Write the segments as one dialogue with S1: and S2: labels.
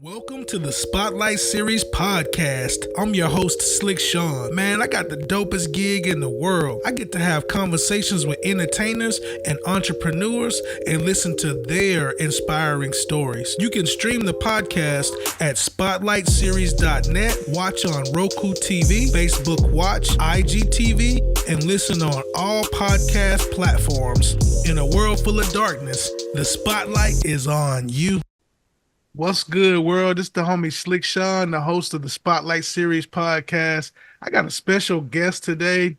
S1: Welcome to the Spotlight Series podcast. I'm your host, Slick Sean. Man, I got the dopest gig in the world. I get to have conversations with entertainers and entrepreneurs and listen to their inspiring stories. You can stream the podcast at spotlightseries.net, watch on Roku TV, Facebook Watch, IGTV, and listen on all podcast platforms. In a world full of darkness, the spotlight is on you. What's good, world? It's the homie Slick Sean, the host of the Spotlight Series podcast. I got a special guest today.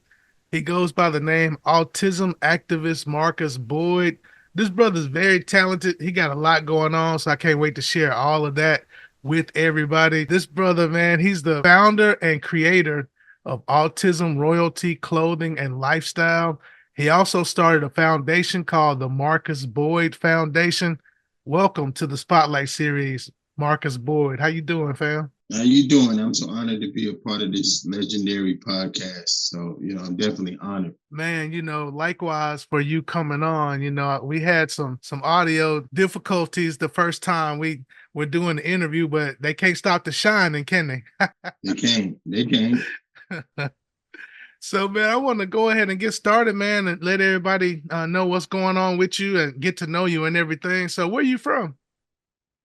S1: He goes by the name Autism activist Marcus Boyd. This brother's very talented. He got a lot going on, so I can't wait to share all of that with everybody. This brother, man, he's the founder and creator of Autism Royalty Clothing and Lifestyle. He also started a foundation called the Marcus Boyd Foundation. Welcome to the Spotlight Series, Marcus Boyd. How you doing, fam?
S2: How you doing? I'm so honored to be a part of this legendary podcast. So, I'm definitely honored.
S1: Man, likewise for you coming on. We had some audio difficulties the first time we were doing the interview, but they can't stop the shining, can they?
S2: They can't.
S1: So, man, I want to go ahead and get started, man, and let everybody know what's going on with you and get to know you and everything. So, where are you from?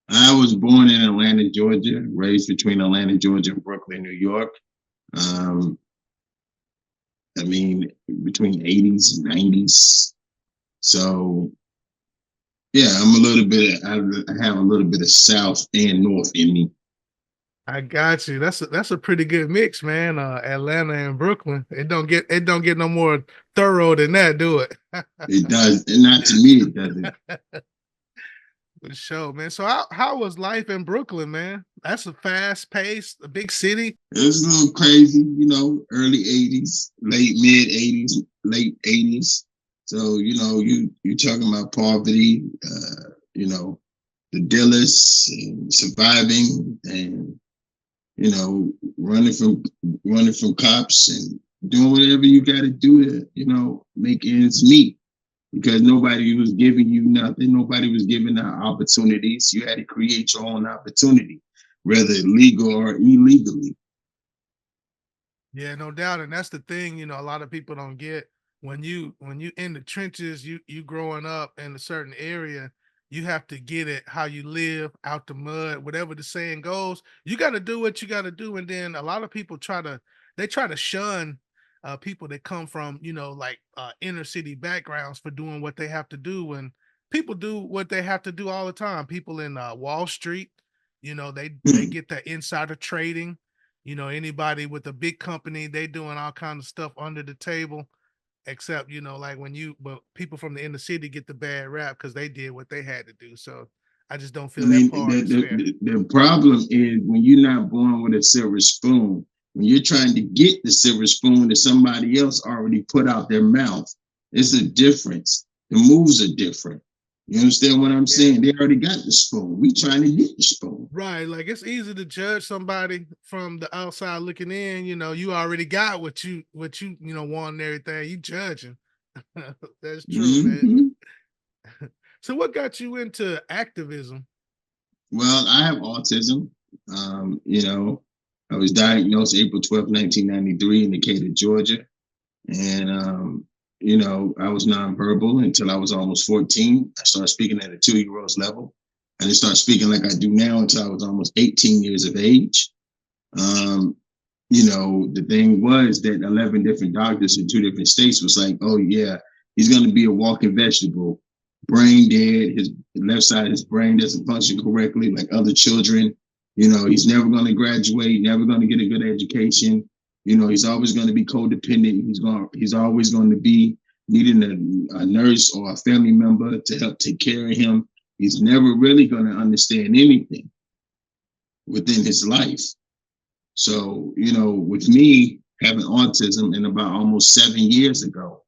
S2: I was born in Atlanta, Georgia, raised between Atlanta, Georgia, and Brooklyn, New York. Between 80s and 90s. So, yeah, I have a little bit of South and North in me.
S1: I got you. That's a pretty good mix, man. Atlanta and Brooklyn. It don't get no more thorough than that, do it?
S2: It does, and not to me, it doesn't.
S1: For sure, man. So how was life in Brooklyn, man? That's a fast paced, a big city.
S2: It was a little crazy, early 80s, mid 80s, late 80s. So, you're talking about poverty, the dealers and surviving and running from cops and doing whatever you got to do to, make ends meet, because nobody was giving you nothing. Nobody was giving out opportunities. You had to create your own opportunity, whether legal or illegally.
S1: Yeah, no doubt. And that's the thing, a lot of people don't get when you in the trenches, you growing up in a certain area. You have to get it how you live out the mud, whatever the saying goes. You got to do what you got to do. And then a lot of people try to shun people that come from, inner city backgrounds for doing what they have to do. And people do what they have to do all the time. People in Wall Street, they get that insider trading. Anybody with a big company, they doing all kinds of stuff under the table. Except, but people from the inner city get the bad rap because they did what they had to do. So I just don't feel that part is fair.
S2: The problem is when you're not born with a silver spoon, when you're trying to get the silver spoon that somebody else already put out their mouth, it's a difference. The moves are different. You understand what I'm saying? They already got the spoon. We trying to get the spoon.
S1: Right. Like it's easy to judge somebody from the outside looking in. You already got what you want and everything. You judging. That's true, man. So what got you into activism?
S2: Well, I have autism. I was diagnosed April 12, 1993 in Decatur, Georgia. And I was nonverbal until I was almost 14. I started speaking at a 2-year-old's level. I didn't start speaking like I do now until I was almost 18 years of age. The thing was that 11 different doctors in 2 different states was like, oh yeah, he's going to be a walking vegetable, brain dead. His left side of his brain doesn't function correctly like other children. He's never going to graduate, never going to get a good education. He's always going to be codependent. He's always going to be needing a nurse or a family member to help take care of him. He's never really going to understand anything within his life. So, with me having autism, and about almost 7 years ago,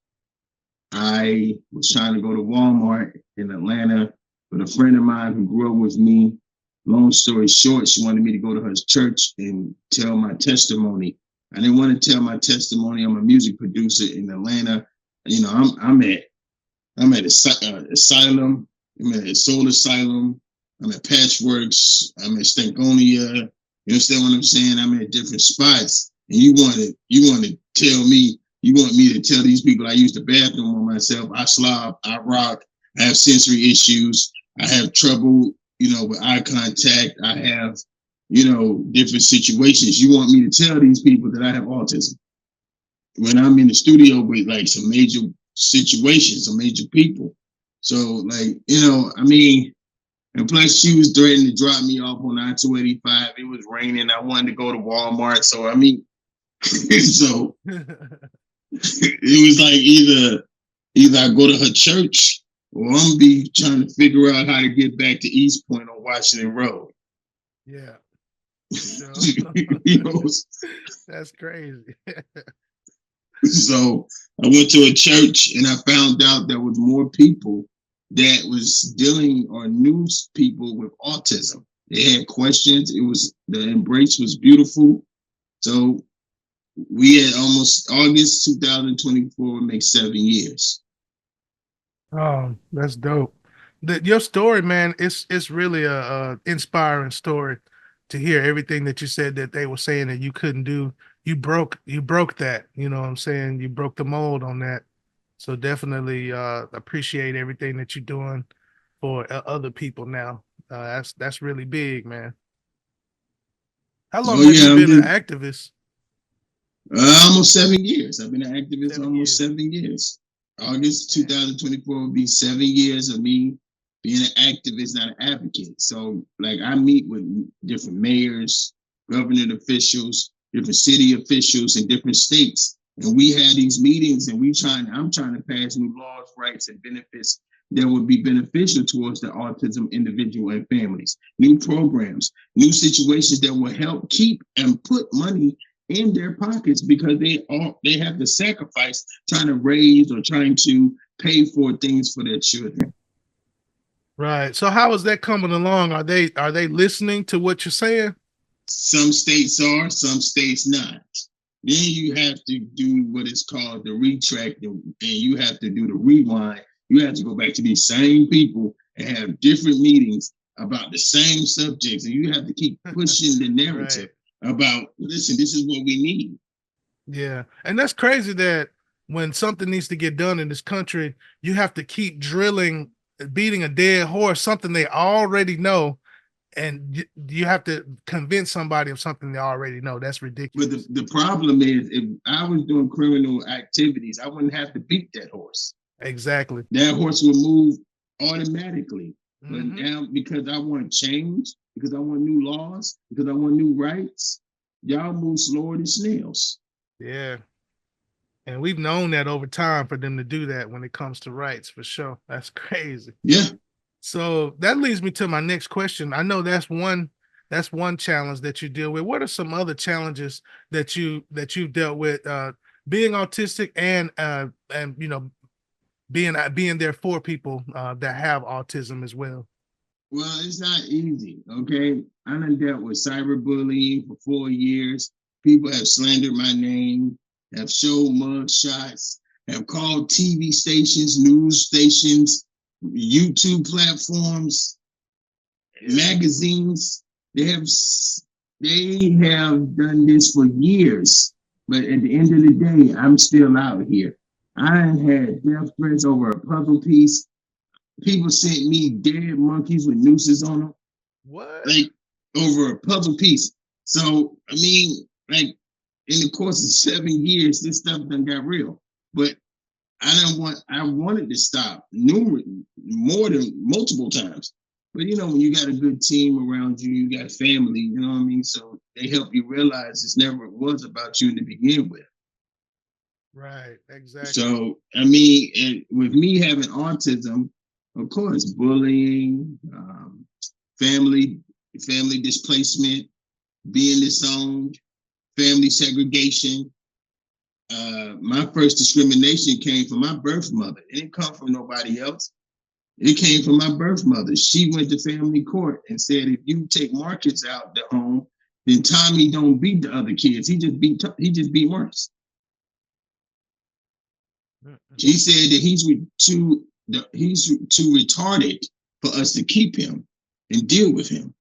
S2: I was trying to go to Walmart in Atlanta with a friend of mine who grew up with me. Long story short, she wanted me to go to her church and tell my testimony. I didn't want to tell my testimony. I'm a music producer in Atlanta. I'm at asylum. I'm at a soul asylum. I'm at Patchworks, I'm at Stankonia. You understand what I'm saying? I'm at different spots. And you want to tell me, you want me to tell these people I use the bathroom on myself, I slob, I rock, I have sensory issues, I have trouble, with eye contact, I have, different situations. You want me to tell these people that I have autism when I'm in the studio with like some major situations, some major people. So like, I mean, and plus she was threatening to drop me off on I-285. It was raining. I wanted to go to Walmart. So I mean, so it was like either I go to her church or I'm gonna be trying to figure out how to get back to East Point on Washington Road.
S1: Yeah. So, that's crazy.
S2: So I went to a church and I found out there was more people that was dealing or knew people with autism. They had questions. The embrace was beautiful. So we had almost August 2024 makes 7 years.
S1: Oh, that's dope. Your story, man, it's really a inspiring story to hear everything that you said that they were saying that you couldn't do. You broke that, you know what I'm saying? You broke the mold on that. So definitely appreciate everything that you're doing for other people now. That's really big, man. How long
S2: Oh
S1: have you
S2: yeah,
S1: been an activist?
S2: almost 7 years. I've been an activist
S1: 7 years.
S2: almost 7 years. August
S1: Man.
S2: 2024 will be 7 years of me being an activist, not an advocate. So, like, I meet with different mayors, government officials, different city officials in different states, and we had these meetings, and I'm trying to pass new laws, rights, and benefits that would be beneficial towards the autism individual and families. New programs, new situations that will help keep and put money in their pockets because they have to sacrifice trying to raise or trying to pay for things for their children.
S1: Right. So how is that coming along? Are they listening to what you're saying?
S2: Some states are, some states not. Then you have to do what is called the retract, and you have to do the rewind. You have to go back to these same people and have different meetings about the same subjects, and you have to keep pushing the narrative about, listen, this is what we need.
S1: Yeah. And that's crazy that when something needs to get done in this country, you have to keep drilling, beating a dead horse, something they already know, and you have to convince somebody of something they already know. That's ridiculous.
S2: But the problem is, if I was doing criminal activities, I wouldn't have to beat that horse.
S1: Exactly.
S2: That horse would move automatically. But now, because I want change, because I want new laws, because I want new rights, y'all move slower than snails.
S1: Yeah. And we've known that over time for them to do that when it comes to rights, for sure. That's crazy.
S2: Yeah.
S1: So that leads me to my next question. I know that's one challenge that you deal with. What are some other challenges that you've dealt with being autistic and being there for people that have autism as well?
S2: Well, it's not easy, okay? I done dealt with cyberbullying for 4 years. People have slandered my name, have showed mug shots, have called TV stations, news stations, YouTube platforms, magazines. They have done this for years. But at the end of the day, I'm still out here. I had death threats over a puzzle piece. People sent me dead monkeys with nooses on them,
S1: What?
S2: like over a puzzle piece. So I mean, like in the course of 7 years, this stuff done got real. But I wanted to stop more than multiple times. But when you got a good team around you, you got family, you know what I mean? So they help you realize it's never was about you to begin with.
S1: Right, exactly.
S2: So I mean, with me having autism, of course, bullying, family family displacement, being disowned, family segregation. My first discrimination came from my birth mother. It didn't come from nobody else. It came from my birth mother. She went to family court and said, if you take Marcus out the home, then Tommy don't beat the other kids. He just beat Marcus. She said that he's too retarded for us to keep him. and deal with him.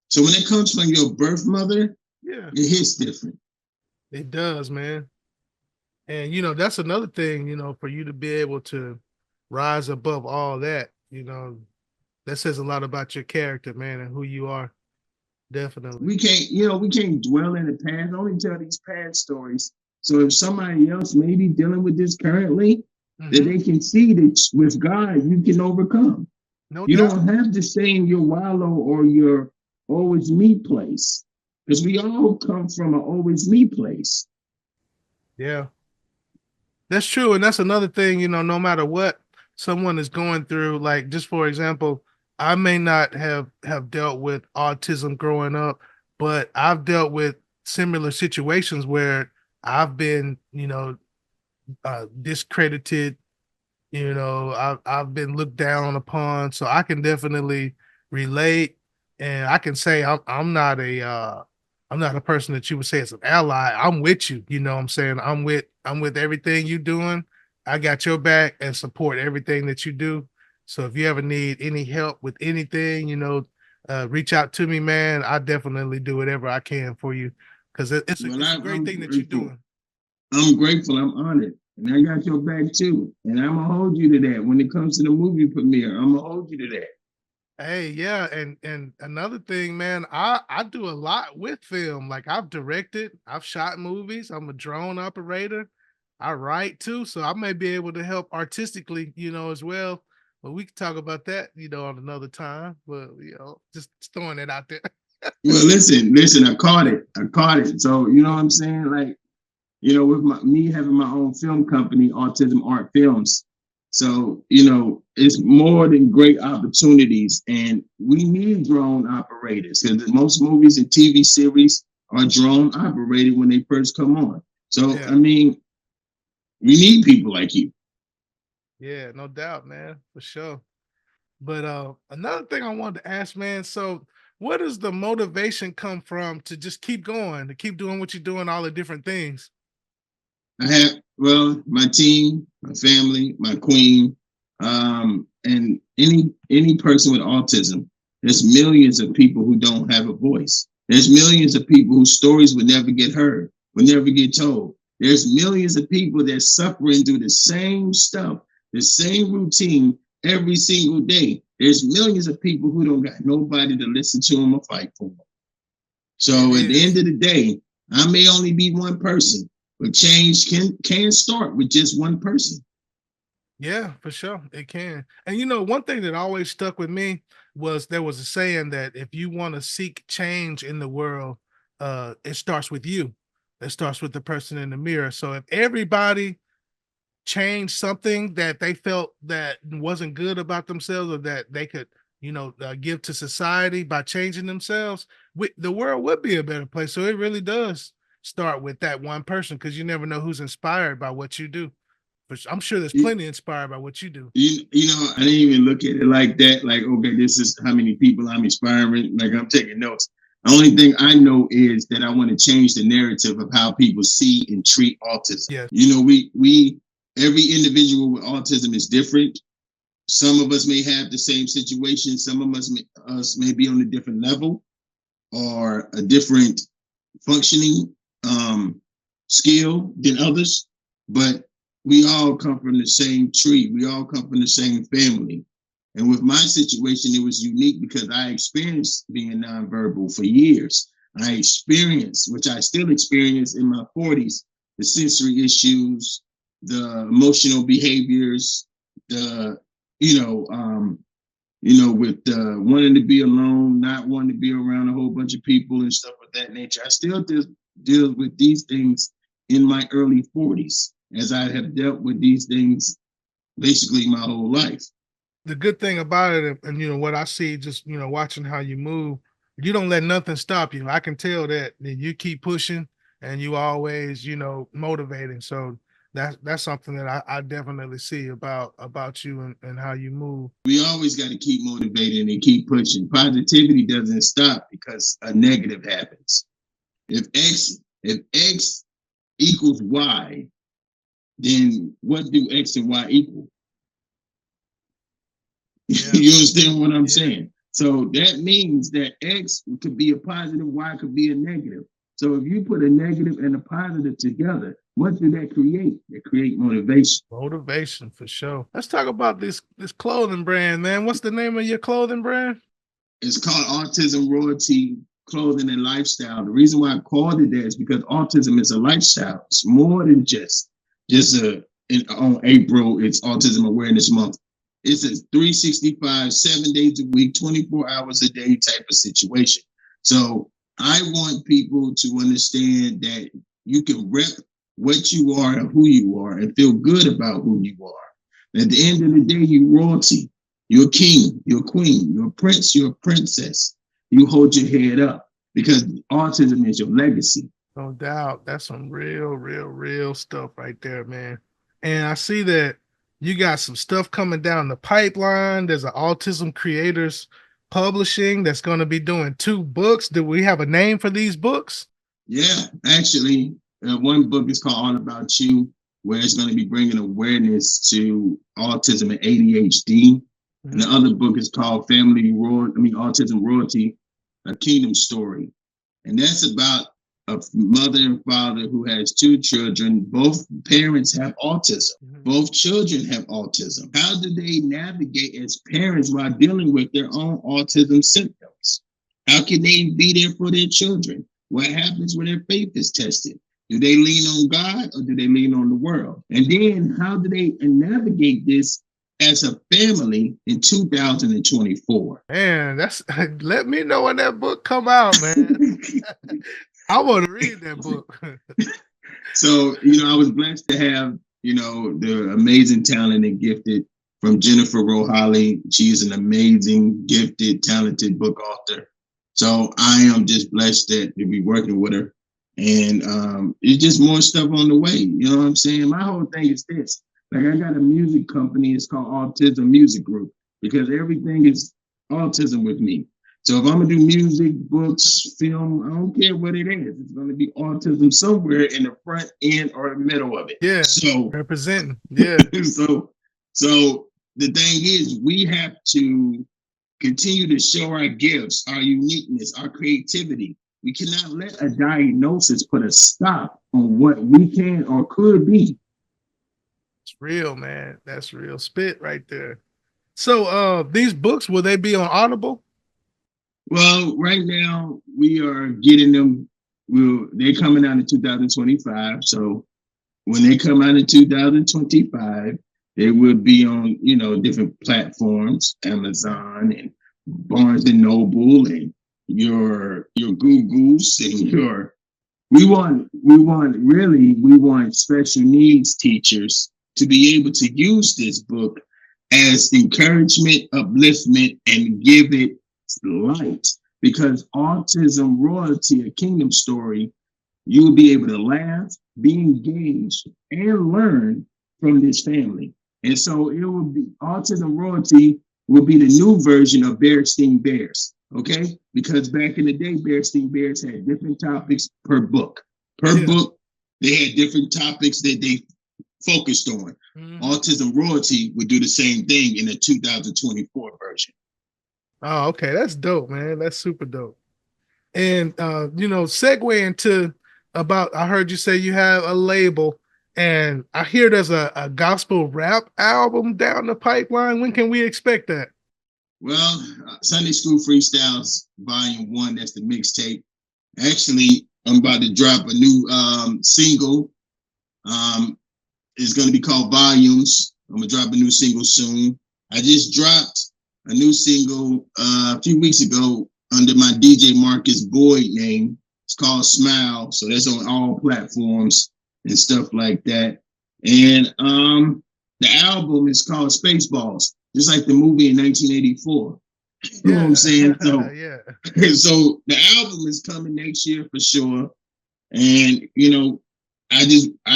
S2: So when it comes from your birth mother,
S1: Yeah,
S2: it hits different.
S1: it does, man. And that's another thing, for you to be able to rise above all that, that says a lot about your character, man, and who you are. Definitely.
S2: We can't dwell in the past, only tell these past stories. So if somebody else may be dealing with this currently, that
S1: Hmm.
S2: they can see that with God you can overcome.
S1: No
S2: You
S1: doubt.
S2: don't have to stay in your wallow or your always me place. Because we all come from an always me place.
S1: Yeah, that's true. And that's another thing, no matter what someone is going through, like just for example, I may not have dealt with autism growing up, but I've dealt with similar situations where I've been, discredited. I've been looked down upon, so I can definitely relate, and I can say I'm not a person that you would say is an ally. I'm with you. You know what I'm saying? I'm with everything you doing. I got your back and support everything that you do. So if you ever need any help with anything, reach out to me, man. I definitely do whatever I can for you because it's a
S2: Well,
S1: it's a
S2: I,
S1: great
S2: I'm
S1: thing that you're
S2: grateful.
S1: doing.
S2: I'm grateful. I'm honored. And I got your back too. And I'm going to hold you to that. When it comes to the movie premiere, I'm going to hold you to that.
S1: Hey, yeah, and another thing, man, I do a lot with film. Like I've directed, I've shot movies. I'm a drone operator. I write too, so I may be able to help artistically, as well. But we can talk about that, on another time. But just throwing it out there.
S2: Well, listen, I caught it. I caught it. So, you know what I'm saying? Like, with me having my own film company, Autism Art Films. So, it's more than great opportunities. And we need drone operators because most movies and TV series are drone operated when they first come on. So, I
S1: Yeah,
S2: mean, we need people like you.
S1: yeah, no doubt, man, for sure. But another thing I wanted to ask, man, so where does the motivation come from to just keep going, to keep doing what you're doing, all the different things?
S2: My team, my family, my queen, and any person with autism. There's millions of people who don't have a voice. There's millions of people whose stories would never get heard, would never get told. There's millions of people that suffering through the same stuff, the same routine every single day. There's millions of people who don't got nobody to listen to them or fight for them.
S1: It
S2: So at the end
S1: is.
S2: of the day, I may only be one person, but change can start with just one person.
S1: Yeah, for sure. It can. And one thing that always stuck with me was there was a saying that if you want to seek change in the world, it starts with you. It starts with the person in the mirror. So if everybody changed something that they felt that wasn't good about themselves or that they could, give to society by changing themselves, the world would be a better place. So it really does start with that one person because you never know who's inspired by what you do. But I'm sure there's
S2: You,
S1: plenty inspired by what you do.
S2: I didn't even look at it like that. Like, okay, this is how many people I'm inspiring. Like, I'm taking notes. The only thing I know is that I want to change the narrative of how people see and treat autism.
S1: Yes.
S2: We every individual with autism is different. Some of us may have the same situation. Some of us may be on a different level or a different functioning skill than others, but we all come from the same tree. We all come from the same family. And with my situation, it was unique because I experienced being nonverbal for years. I experienced, which I still experience in my 40s, the sensory issues, the emotional behaviors, the, you know, um, with wanting to be alone, not wanting to be around a whole bunch of people and stuff of that nature. I still deal with these things in my early 40s, as I have dealt with these things basically my whole life.
S1: The good thing about it, and what I see, just watching how you move, you don't let nothing stop you. I can tell that you keep pushing, and you always, motivating. So that's something that I definitely see about you and how you move.
S2: We always got to keep motivating and keep pushing. Positivity doesn't stop because a negative happens. If X equals Y, then what do X and Y equal?
S1: Yeah,
S2: You understand what I'm
S1: yeah,
S2: saying? So that means that X could be a positive, Y could be a negative. So if you put a negative and a positive together, what do that create? It create motivation.
S1: Motivation for sure. Let's talk about this clothing brand, man. What's the name of your clothing brand?
S2: It's called Autism Royalty Clothing and Lifestyle. The reason why I called it that is because autism is a lifestyle. It's more than just on April, it's Autism Awareness Month. It's a 365, 7 days a week, 24 hours a day type of situation. So I want people to understand that you can rep what you are and who you are and feel good about who you are. At the end of the day, you royalty. You're a king, you're a queen, you're a prince, you're a princess. You hold your head up because autism is your legacy.
S1: No doubt. That's some real stuff right there, man. And I see that you got some stuff coming down the pipeline. There's an Autism Creators Publishing that's going to be doing 2 books. Do we have a name for these books?
S2: Yeah, actually, one book is called All About You, where it's going to be bringing awareness to autism and ADHD. And the other book is called Autism Royalty, A Kingdom Story. And that's about a mother and father who has 2 children. Both parents have autism. Both children have autism. How do they navigate as parents while dealing with their own autism symptoms? How can they be there for their children? What happens when their faith is tested? Do they lean on God or do they lean on the world? And then how do they navigate this as a family in 2024?
S1: Man, that's let me know when that book come out, man. I want to read that book.
S2: So, I was blessed to have, the amazing talent and gifted from Jennifer Rohali. She's an amazing, gifted, talented book author. So I am just blessed to be working with her. And it's just more stuff on the way. You know what I'm saying? My whole thing is this. Like I got a music company. It's called Autism Music Group because everything is autism with me. So if I'm going to do music, books, film, I don't care what it is. It's going to be autism somewhere in the front end or the middle of it.
S1: Yeah.
S2: So
S1: representing. Yeah.
S2: So the thing is, we have to continue to show our gifts, our uniqueness, our creativity. We cannot let a diagnosis put a stop on what we can or could be.
S1: It's real, man. That's real spit right there. So these books, will they be on Audible?
S2: Well, right now we are getting them. They're coming out in 2025. So when they come out in 2025, they will be on, different platforms, Amazon and Barnes and Noble and your Googles and we want special needs teachers to be able to use this book as encouragement, upliftment, and give it light. Because Autism Royalty, A Kingdom Story, you will be able to laugh, be engaged, and learn from this family. And so it will be Autism Royalty will be the new version of Bearstein Bears. Okay, because back in the day, Bearstein Bears had different topics per book. Per book, they had different topics that they focused on. Autism Royalty would do the same thing in the 2024 version.
S1: Oh, okay. That's dope, man. That's super dope. And segue into I heard you say you have a label, and I hear there's a gospel rap album down the pipeline. When can we expect that?
S2: Well, Sunday School Freestyles Volume 1, that's the mixtape. Actually, I'm about to drop a new single. It's going to be called Volumes. I'm going to drop a new single soon. I just dropped a new single a few weeks ago under my DJ Marcus Boyd name. It's called Smile. So that's on all platforms and stuff like that. And the album is called Spaceballs. Just like the movie in 1984. You know what I'm saying? So, so the album is coming next year for sure. And, I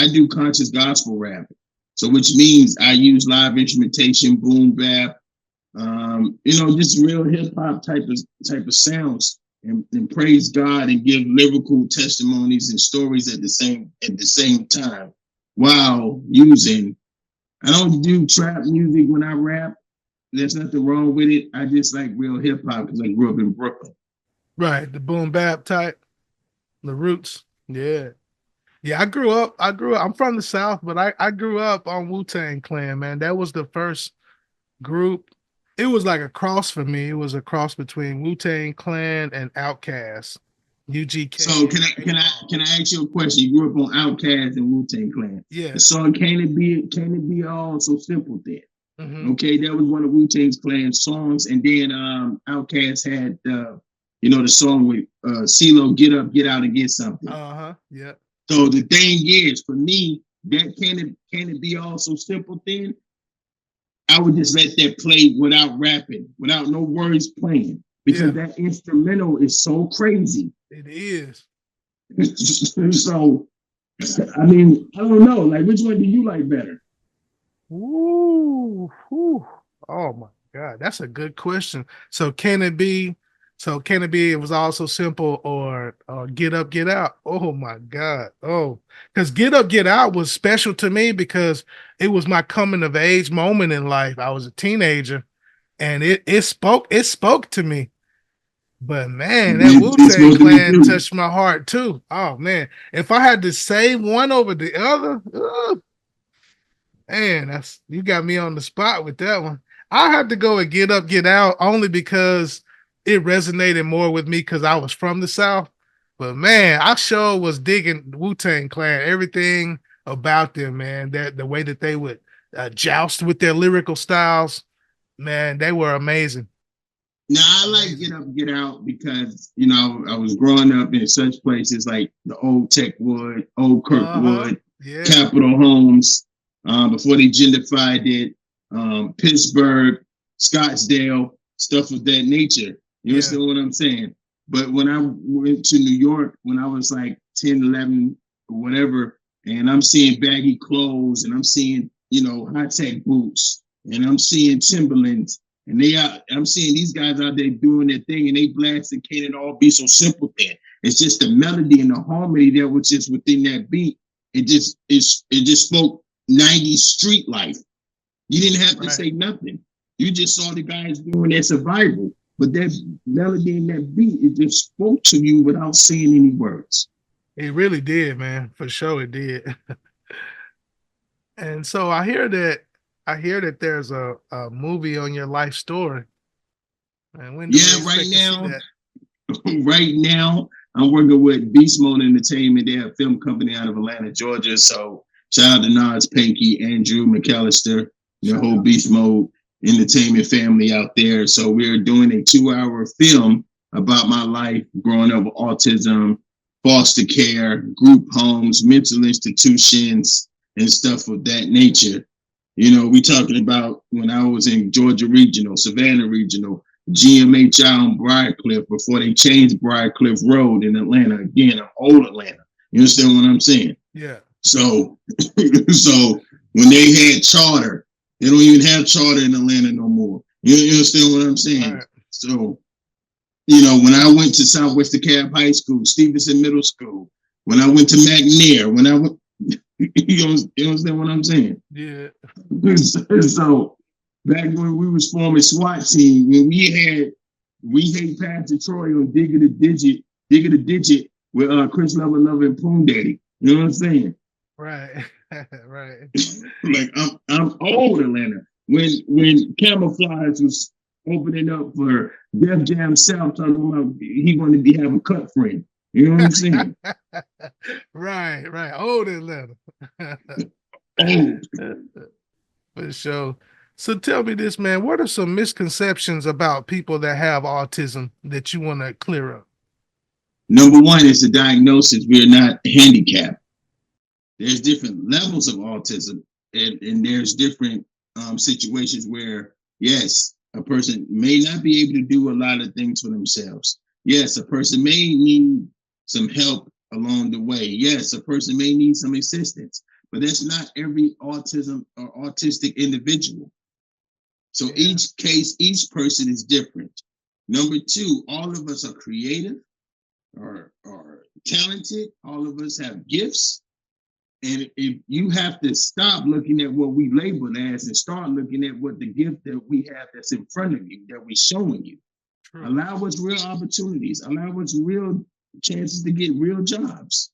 S2: do conscious gospel rap. So which means I use live instrumentation, boom bap, just real hip hop type of sounds and praise God and give lyrical testimonies and stories at the same time while using. I don't do trap music when I rap. there's nothing wrong with it. I just like real hip hop because I grew up in Brooklyn.
S1: Right, the boom bap type, the roots. Yeah. Yeah, I'm from the South, but I grew up on Wu-Tang Clan, man. That was the first group. It was like a cross for me. It was a cross between Wu-Tang Clan and Outkast.
S2: So
S1: UGK
S2: can
S1: and
S2: I can I
S1: 8
S2: can I ask you a question? You grew up on Outkast and Wu Tang Clan. The
S1: Yes.
S2: song Can It Be All So Simple then?
S1: Mm-hmm.
S2: Okay, that was one of Wu Tang's Clan songs, and then Outkast had the song with CeeLo, Get Up, Get Out, and Get Something.
S1: Uh-huh. Yeah.
S2: So the thing is, for me, that can it be all so simple then? I would just let that play without rapping, without no words playing, because
S1: Yeah.
S2: that instrumental is so crazy.
S1: It is.
S2: So, I mean, I don't know. Like, which one do you like better?
S1: Ooh, whew. Oh my God, that's a good question. So can it be? So can it be? It was also simple, or Get Up, Get Out. Oh my God. Oh, because Get Up, Get Out was special to me because it was my coming of age moment in life. I was a teenager, and it spoke to me. But man, that
S2: It, it's
S1: Wu-Tang
S2: supposed to be
S1: Clan
S2: true.
S1: touched my heart too. Oh man, if I had to say one over the other, man, that's you got me on the spot with that one. I have to go and Get Up, Get Out only because it resonated more with me because I was from the South. But man, I sure was digging Wu Tang Clan, everything about them, man. That the way that they would joust with their lyrical styles, man, they were amazing.
S2: Now I like
S1: Amazing.
S2: Get Up, Get Out because I was growing up in such places like the old Techwood, old
S1: Uh-huh.
S2: Kirkwood,
S1: Yeah.
S2: Capitol Homes, before they gentrified it, Pittsburgh, Scottsdale, stuff of that nature. You
S1: Yeah.
S2: understand what I'm saying? But when I went to New York when I was like 10, 11, or whatever, and I'm seeing baggy clothes and I'm seeing, high tech boots and I'm seeing Timberlands and I'm seeing these guys out there doing their thing and they blasting Can It All Be So Simple then. It's just the melody and the harmony that was just within that beat. It just spoke 90s street life. You didn't have to
S1: Right.
S2: say nothing. You just saw the guys doing their survival. But that melody and that beat, it just spoke to you without saying any words.
S1: It really did, man. For sure it did. And so I hear that there's a movie on your life story. And when do we
S2: Yeah, right
S1: expect to see
S2: now,
S1: that?
S2: right now, I'm working with Beast Mode Entertainment. They're a film company out of Atlanta, Georgia. So shout out to Nas, Pinky, Andrew, McAllister, the
S1: Shout
S2: whole
S1: out.
S2: Beast Mode Entertainment family out there. So we're doing a 2-hour film about my life growing up with autism, foster care, group homes, mental institutions, and stuff of that nature. We talking about when I was in Georgia Regional, Savannah Regional, GMHI on Briarcliff before they changed Briarcliff Road in Atlanta. Again, old Atlanta. You understand what I'm saying?
S1: Yeah.
S2: So, so when they had charter, they don't even have charter in Atlanta no more. You understand what I'm saying?
S1: Right.
S2: So, when I went to Southwest DeKalb High School, Stevenson Middle School, when I went to McNair, when I went, you understand what I'm saying?
S1: Yeah.
S2: So back when we was forming SWAT team, when we hate Pastor Troy on Digger the Digit with Chris Lover and Poon Daddy. You know what I'm saying?
S1: Right. Right.
S2: Like I'm old Atlanta. When Camouflage was opening up for Def Jam South, talking about he wanted to be having cut friend. You know what I'm saying?
S1: Right. Right. Old Atlanta.
S2: Old.
S1: For sure. So tell me this, man. What are some misconceptions about people that have autism that you want to clear up?
S2: Number one is the diagnosis. We're not handicapped. There's different levels of autism, and there's different situations where, yes, a person may not be able to do a lot of things for themselves. Yes, a person may need some help along the way. Yes, a person may need some assistance, but that's not every autism or autistic individual. So
S1: Yeah.
S2: each case, each person is different. Number two, all of us are creative or talented. All of us have gifts And if you have to stop looking at what we labeled as and start looking at what the gift that we have that's in front of you, that we're showing you. True. Allow us real opportunities. Allow us real chances to get real jobs.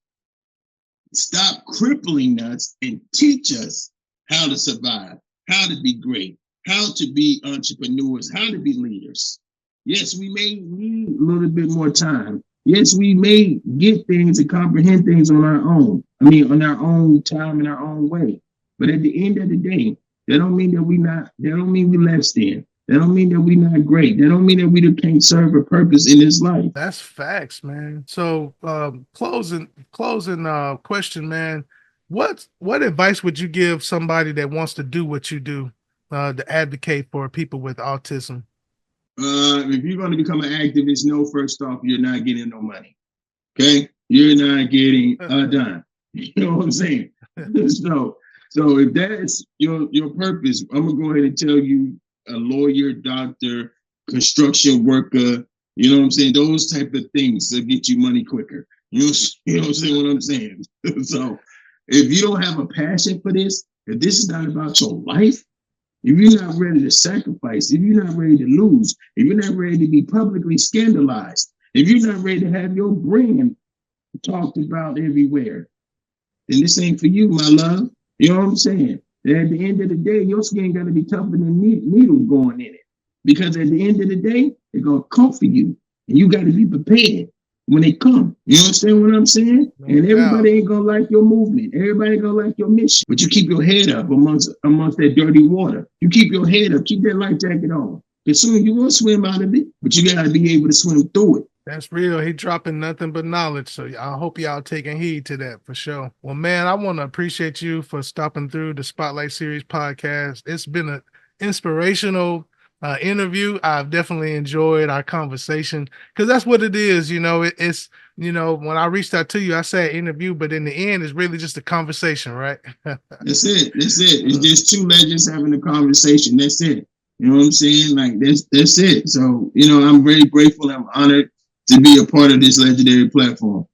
S2: Stop crippling us and teach us how to survive, how to be great, how to be entrepreneurs, how to be leaders. Yes, we may need a little bit more time. Yes, we may get things and comprehend things on our own. On our own time and our own way. But at the end of the day, that don't mean that that don't mean we less than. That don't mean that we not great. That don't mean that we can't serve a purpose in this life.
S1: That's facts, man. So closing question, man. What advice would you give somebody that wants to do what you do, to advocate for people with autism?
S2: If you're going to become an activist, know first off, you're not getting no money. Okay? You're not getting a dime. You know what I'm saying? So if that's your purpose, I'm going to go ahead and tell you, a lawyer, doctor, construction worker, you know what I'm saying? Those type of things that get you money quicker. You know what I'm saying? So if you don't have a passion for this, if this is not about your life, if you're not ready to sacrifice, if you're not ready to lose, if you're not ready to be publicly scandalized, if you're not ready to have your brand talked about everywhere, then this ain't for you, my love. You know what I'm saying? And at the end of the day, your skin got to be tougher than needles going in it. Because at the end of the day, they're going to come for you. And you got to be prepared when they come. You understand what I'm saying? And everybody ain't going to like your movement. Everybody going to like your mission. But you keep your head up amongst that dirty water. You keep your head up. Keep that life jacket on. Because soon you will swim out of it, but you got to be able to swim through it.
S1: That's real. He dropping nothing but knowledge. So I hope y'all taking heed to that for sure. Well, man, I want to appreciate you for stopping through the Spotlight Series podcast. It's been an inspirational interview. I've definitely enjoyed our conversation because that's what it is. It's when I reached out to you, I said interview, but in the end, it's really just a conversation, right?
S2: That's it. It's just two legends having a conversation. That's it. You know what I'm saying? Like that's it. So, I'm very grateful. I'm honored to be a part of this legendary platform.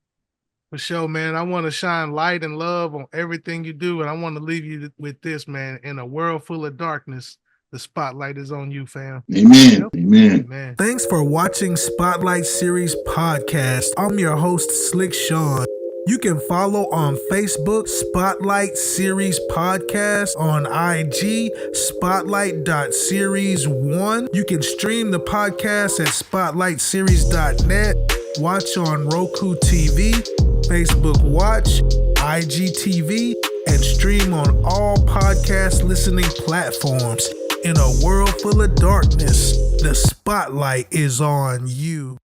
S1: For sure, man. I want to shine light and love on everything you do. And I want to leave you with this, man. In a world full of darkness, the spotlight is on you, fam.
S2: Amen. Yep. Amen.
S1: Thanks for watching Spotlight Series Podcast. I'm your host, Slick Sean. You can follow on Facebook, Spotlight Series Podcast, on IG, spotlight.series1. You can stream the podcast at spotlightseries.net, watch on Roku TV, Facebook Watch, IGTV, and stream on all podcast listening platforms. In a world full of darkness, the spotlight is on you.